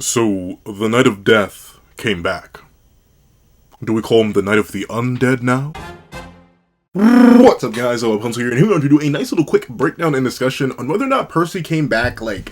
So, the Night of Death came back. Do we call him the Night of the Undead now? What's up, guys? Pencil here, and here we're going to do a nice little quick breakdown and discussion on whether or not Percy came back, a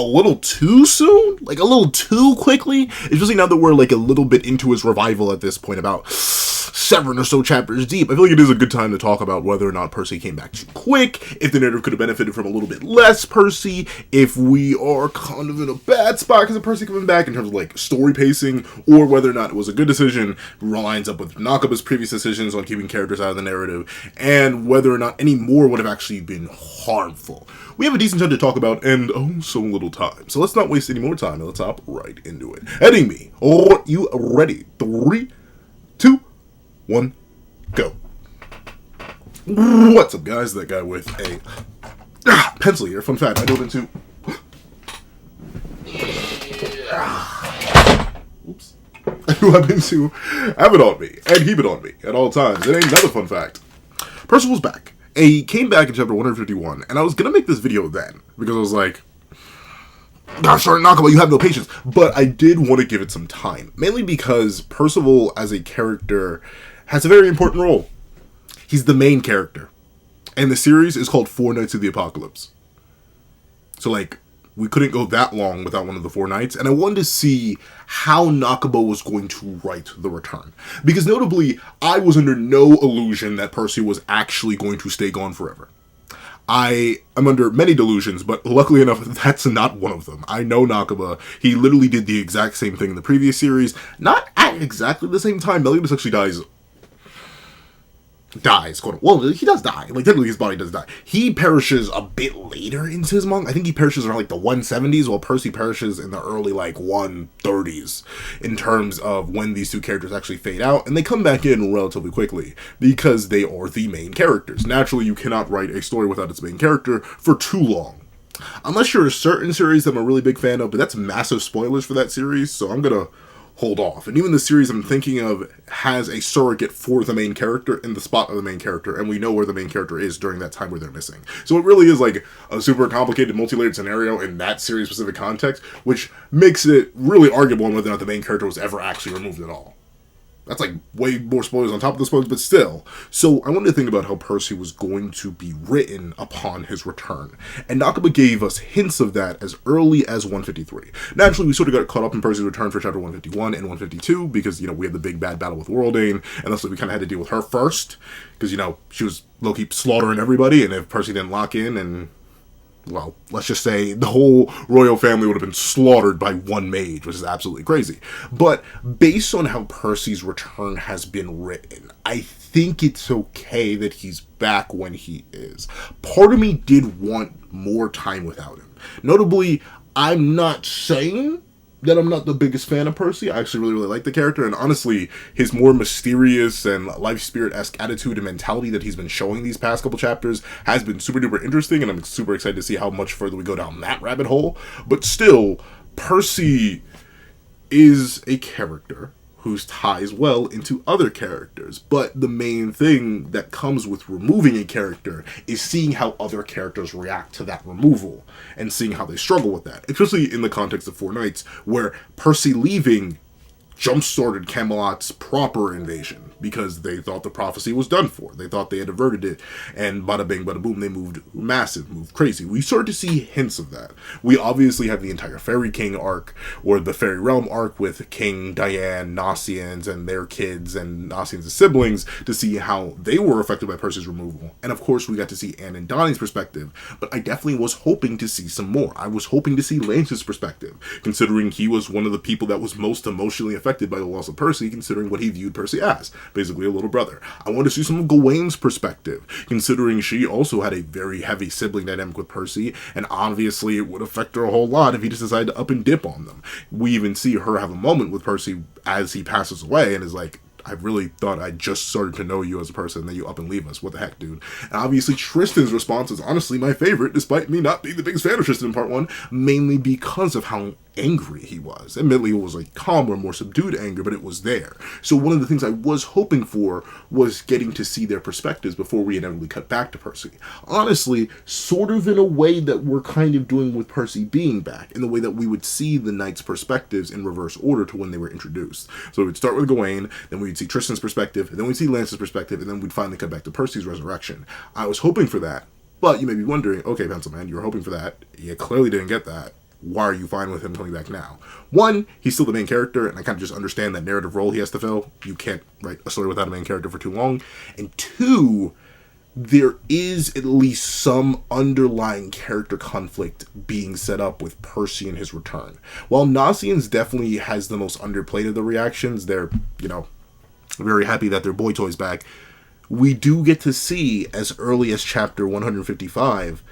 little too soon? A little too quickly? Especially now that we're, a little bit into his revival at this point, about 7 or so chapters deep. I feel like it is a good time to talk about whether or not Percy came back too quick, if the narrative could have benefited from a little bit less Percy, if we are kind of in a bad spot because of Percy coming back in terms of, story pacing, or whether or not it was a good decision, lines up with Nakaba's previous decisions on keeping characters out of the narrative, and whether or not any more would have actually been harmful. We have a decent time to talk about, and oh, so little time. So let's not waste any more time, and let's hop right into it. Heading me, are you ready? 3, 2, 1, go. What's up, guys? That guy with a pencil here. Fun fact, I dove into... Oops. I do happen to have it on me, and keep it on me at all times. It ain't another fun fact. Percival's back. He came back in chapter 151, and I was gonna make this video then, because I was like, gosh darn Nakaba, you have no patience. But I did want to give it some time, mainly because Percival as a character has a very important role. He's the main character, and the series is called Four Knights of the Apocalypse. So we couldn't go that long without one of the four knights, and I wanted to see how Nakaba was going to write the return. Because notably, I was under no illusion that Percy was actually going to stay gone forever. I am under many delusions, but luckily enough, that's not one of them. I know Nakaba. He literally did the exact same thing in the previous series. Not at exactly the same time. Melius actually dies, quote. Well, he does die. Technically his body does die. He perishes a bit later into his manga. I think he perishes around the 170s, while Percy perishes in the early 130s in terms of when these two characters actually fade out, and they come back in relatively quickly because they are the main characters. Naturally, you cannot write a story without its main character for too long. Unless you're a certain series that I'm a really big fan of, but that's massive spoilers for that series, so I'm gonna hold off. And even the series I'm thinking of has a surrogate for the main character in the spot of the main character, and we know where the main character is during that time where they're missing. So it really is a super complicated, multi-layered scenario in that series specific context, which makes it really arguable on whether or not the main character was ever actually removed at all. That's way more spoilers on top of the spoilers, but still. So I wanted to think about how Percy was going to be written upon his return. And Nakaba gave us hints of that as early as 153. Naturally, we sort of got caught up in Percy's return for chapter 151 and 152 because, we had the big bad battle with Worldane, and that's we kind of had to deal with her first because, she was low-key slaughtering everybody, and if Percy didn't lock in and... well, let's just say the whole royal family would have been slaughtered by one mage, which is absolutely crazy. But based on how Percy's return has been written, I think it's okay that he's back when he is. Part of me did want more time without him. Notably, I'm not saying that I'm not the biggest fan of Percy. I actually really like the character, and honestly, his more mysterious and life spirit-esque attitude and mentality that he's been showing these past couple chapters has been super duper interesting, and I'm super excited to see how much further we go down that rabbit hole. But still, Percy is a character whose ties well into other characters, but the main thing that comes with removing a character is seeing how other characters react to that removal and seeing how they struggle with that, especially in the context of Four Knights, where Percy leaving jump-started Camelot's proper invasion because they thought the prophecy was done for. They thought they had averted it, and bada bing, bada boom, they moved massive, moved crazy. We started to see hints of that. We obviously have the entire Fairy King arc, or the Fairy Realm arc, with King, Diane, Gnossians, and their kids, and Gnossians' siblings, to see how they were affected by Percy's removal. And of course, we got to see Anne and Donnie's perspective, but I definitely was hoping to see some more. I was hoping to see Lance's perspective, considering he was one of the people that was most emotionally affected by the loss of Percy, considering what he viewed Percy as, basically a little brother. I want to see some of Gawain's perspective, considering she also had a very heavy sibling dynamic with Percy, and obviously it would affect her a whole lot if he just decided to up and dip on them. We even see her have a moment with Percy as he passes away and is like, I really thought I just started to know you as a person, and then you up and leave us. What the heck, dude? And obviously Tristan's response is honestly my favorite, despite me not being the biggest fan of Tristan in part 1, mainly because of how angry he was. Admittedly, it was like calmer, more subdued anger, but it was there. So one of the things I was hoping for was getting to see their perspectives before we inevitably cut back to Percy. Honestly, sort of in a way that we're kind of doing with Percy being back, in the way that we would see the knights' perspectives in reverse order to when they were introduced. So we'd start with Gawain, then we'd see Tristan's perspective, and then we'd see Lance's perspective, and then we'd finally cut back to Percy's resurrection. I was hoping for that, but you may be wondering, okay, Pencil Man, you were hoping for that. You clearly didn't get that. Why are you fine with him coming back now? One, he's still the main character, and I kind of just understand that narrative role he has to fill. You can't write a story without a main character for too long. And two, there is at least some underlying character conflict being set up with Percy and his return. While Nasians definitely has the most underplayed of the reactions, they're, very happy that their boy toy's back. We do get to see, as early as chapter 155,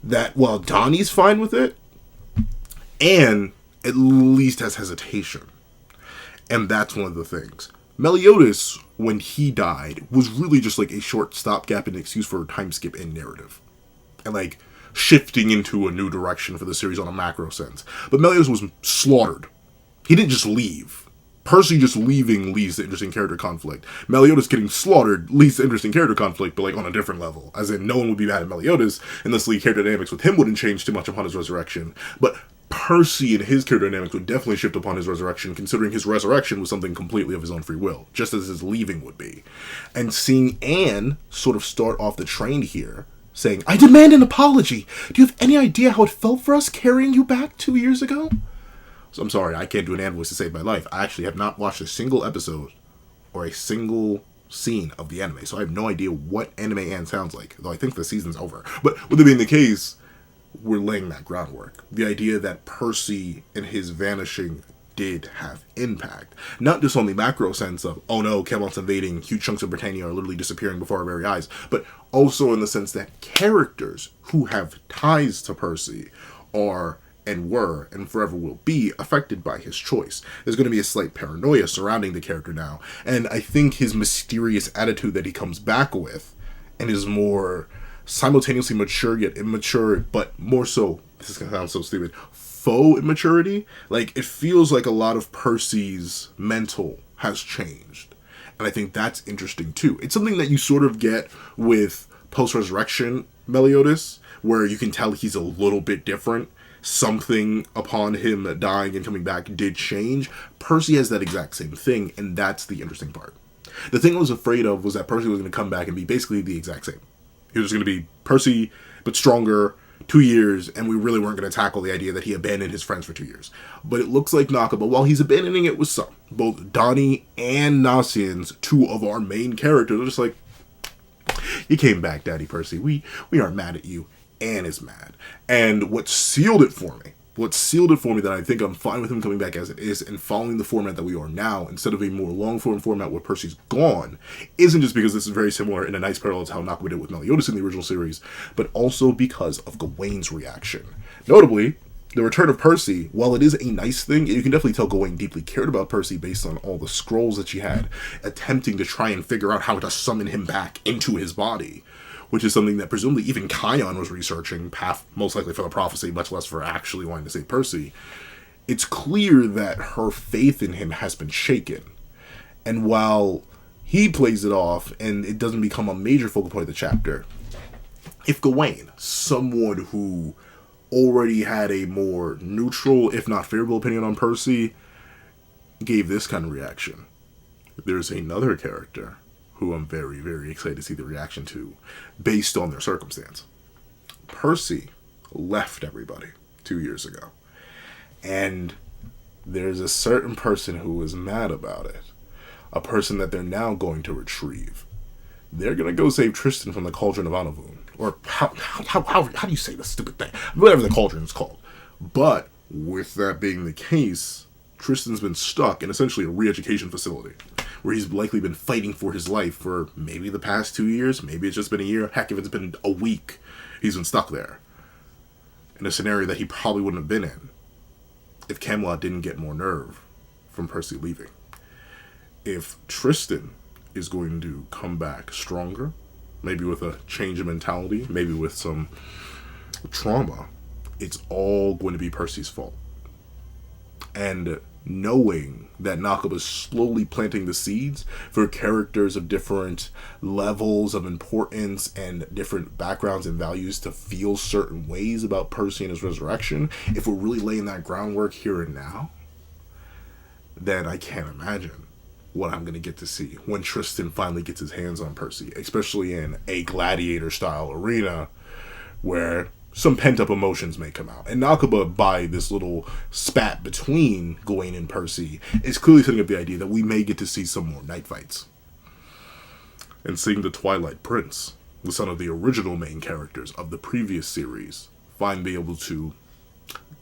that while Donnie's fine with it, and at least has hesitation. And that's one of the things. Meliodas, when he died, was really just like a short stopgap and excuse for a time skip in narrative. And like shifting into a new direction for the series on a macro sense. But Meliodas was slaughtered. He didn't just leave. Percy just leaving leads to interesting character conflict. Meliodas getting slaughtered leads to interesting character conflict, but like on a different level. As in, no one would be mad at Meliodas, and thus the character dynamics with him wouldn't change too much upon his resurrection. But Percy and his character dynamics would definitely shift upon his resurrection, considering his resurrection was something completely of his own free will, just as his leaving would be. And seeing Anne sort of start off the train here, saying, "I demand an apology. Do you have any idea how it felt for us carrying you back 2 years ago?" So I'm sorry, I can't do an Anne voice to save my life. I actually have not watched a single episode or a single scene of the anime, so I have no idea what anime Anne sounds like, though I think the season's over. But with it being the case, we're laying that groundwork. The idea that Percy and his vanishing did have impact. Not just on the macro sense of, oh no, Camelot's invading, huge chunks of Britannia are literally disappearing before our very eyes, but also in the sense that characters who have ties to Percy are and were and forever will be affected by his choice. There's going to be a slight paranoia surrounding the character now, and I think his mysterious attitude that he comes back with and his more simultaneously mature yet immature, but more so, this is going to sound so stupid, faux immaturity. Like, it feels like a lot of Percy's mental has changed. And I think that's interesting too. It's something that you sort of get with post-resurrection Meliodas, where you can tell he's a little bit different. Something upon him dying and coming back did change. Percy has that exact same thing, and that's the interesting part. The thing I was afraid of was that Percy was going to come back and be basically the exact same. He was going to be Percy, but stronger, 2 years, and we really weren't going to tackle the idea that he abandoned his friends for 2 years. But it looks like Nakaba, while he's abandoning it with some, both Donnie and Nasians, two of our main characters, are just like, you came back, Daddy Percy. We aren't mad at you. Anne is mad. And what sealed it for me that I think I'm fine with him coming back as it is and following the format that we are now instead of a more long-form format where Percy's gone, isn't just because this is very similar in a nice parallel to how Nakaba did with Meliodas in the original series, but also because of Gawain's reaction. Notably, the return of Percy, while it is a nice thing, you can definitely tell Gawain deeply cared about Percy based on all the scrolls that she had, attempting to try and figure out how to summon him back into his body, which is something that presumably even Kion was researching, most likely for the prophecy, much less for actually wanting to save Percy. It's clear that her faith in him has been shaken. And while he plays it off and it doesn't become a major focal point of the chapter, if Gawain, someone who already had a more neutral, if not favorable opinion on Percy, gave this kind of reaction, there's another character who I'm very, very excited to see the reaction to, based on their circumstance. Percy left everybody 2 years ago. And there's a certain person who is mad about it. A person that they're now going to retrieve. They're going to go save Tristan from the Cauldron of Anavun. Or how do you say this stupid thing? Whatever the cauldron is called. But with that being the case, Tristan's been stuck in essentially a re-education facility, where he's likely been fighting for his life for maybe the past 2 years, maybe it's just been a year, heck, if it's been a week, he's been stuck there. In a scenario that he probably wouldn't have been in if Camelot didn't get more nerve from Percy leaving. If Tristan is going to come back stronger, maybe with a change of mentality, maybe with some trauma, it's all going to be Percy's fault. And knowing that Nakaba's slowly planting the seeds for characters of different levels of importance and different backgrounds and values to feel certain ways about Percy and his resurrection, if we're really laying that groundwork here and now, then I can't imagine what I'm going to get to see when Tristan finally gets his hands on Percy, especially in a gladiator-style arena where some pent-up emotions may come out. And Nakaba, by this little spat between Gawain and Percy, is clearly setting up the idea that we may get to see some more knight fights. And seeing the Twilight Prince, the son of the original main characters of the previous series, finally be able to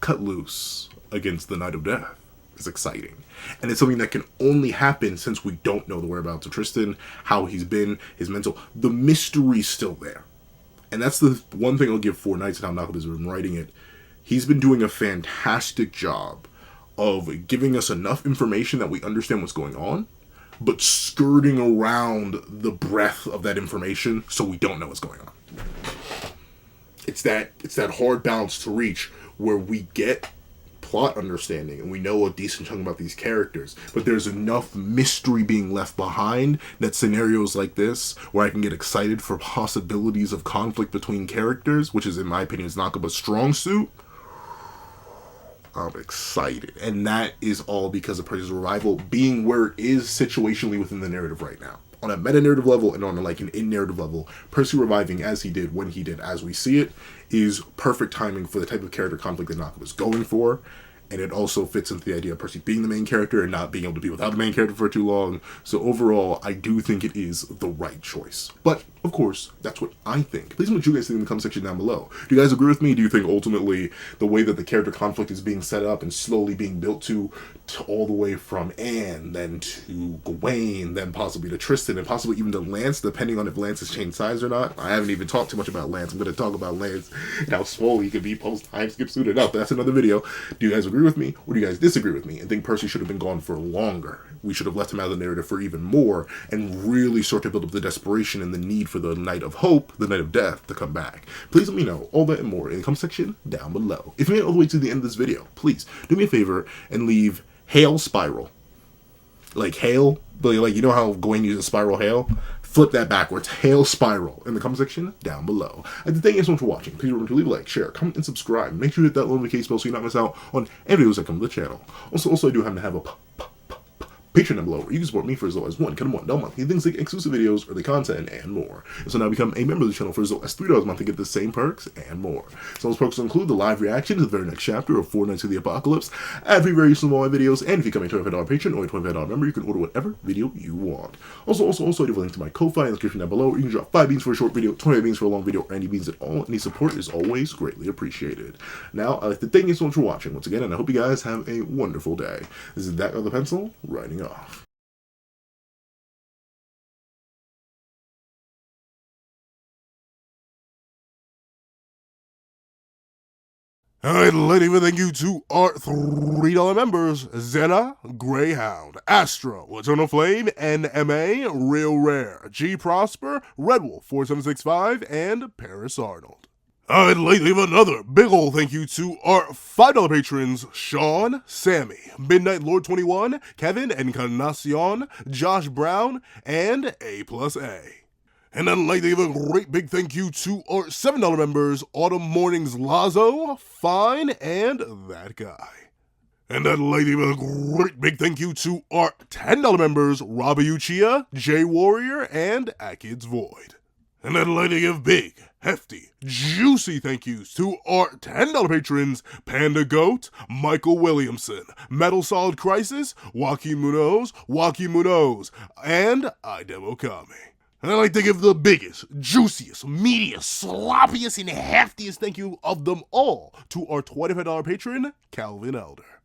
cut loose against the Knight of Death is exciting. And it's something that can only happen since we don't know the whereabouts of Tristan, how he's been, his mental. The mystery's still there. And that's the one thing I'll give Four Knights and how Nakaba's been writing it. He's been doing a fantastic job of giving us enough information that we understand what's going on, but skirting around the breadth of that information so we don't know what's going on. It's that hard balance to reach where we get plot understanding and we know a decent chunk about these characters, but there's enough mystery being left behind that scenarios like this, where I can get excited for possibilities of conflict between characters, which is, in my opinion, is Nakaba's strong suit, I'm excited. And that is all because of Percy's revival being where it is situationally within the narrative right now. On a meta-narrative level and on like an in-narrative level, Percy reviving as he did, when he did, as we see it, is perfect timing for the type of character conflict that Nakaba's going for. And it also fits into the idea of Percy being the main character and not being able to be without the main character for too long. So overall, I do think it is the right choice. But, of course, that's what I think. Please let me know what you guys think in the comment section down below. Do you guys agree with me? Do you think ultimately the way that the character conflict is being set up and slowly being built to all the way from Anne, then to Gawain, then possibly to Tristan, and possibly even to Lance, depending on if Lance has changed size or not? I haven't even talked too much about Lance. I'm going to talk about Lance and how swole he could be post-time skip suited up. But that's another video. Do you guys agree with me, or do you guys disagree with me and think Percy should have been gone for longer? We should have left him out of the narrative for even more and really start to build up the desperation and the need for the Knight of Hope, the Knight of Death, to come back. Please let me know all that and more in the comment section down below. If you made it all the way to the end of this video, please do me a favor and leave Hail Spiral. Like hail, but like, you know how Gawain uses spiral hail? Flip that backwards. Hail Spiral in the comment section down below. And thank you so much for watching. Please remember to leave a like, share, comment, and subscribe. Make sure you hit that notification bell so you not miss out on any videos that come to the channel. Also, I do happen to have a Patreon down below where you can support me for as low as $1 monthly, things like exclusive videos, early content, and more. And so now become a member of the channel for as low as $3 a month to get the same perks and more. So those perks will include the live reaction to the very next chapter of Four Knights of the Apocalypse, ad-free variations of all my videos, and if you become a $25 patron or a $25 member, you can order whatever video you want. Also, I do have a link to my Ko-Fi in the description down below, where you can drop 5 beans for a short video, 25 beans for a long video, or any beans at all. Any support is always greatly appreciated. Now, I'd like to thank you so much for watching once again, and I hope you guys have a wonderful day. This is That Guy with the Pencil, writing off. I'd like to even thank you to our $3 members, Zena, Greyhound, Astro, Eternal Flame, NMA, Real Rare, G Prosper, Red Wolf 4765, and Paris Arnold. I'd like to leave another big ol' thank you to our $5 patrons, Sean, Sammy, Midnight Lord 21, Kevin Encarnacion, Josh Brown, and A+A. And I'd like to give a great big thank you to our $7 members, Autumn Mornings Lazo, Fine, and That Guy. And I'd like to give a great big thank you to our $10 members, Robbie Uchiha, Jay Warrior, and Akid's Void. And I'd like to give big, hefty, juicy thank yous to our $10 patrons, Panda Goat, Michael Williamson, Metal Solid Crisis, Joaquin Munoz, and Idem Okami. And I'd like to give the biggest, juiciest, meatiest, sloppiest, and heftiest thank you of them all to our $25 patron, Calvin Elder.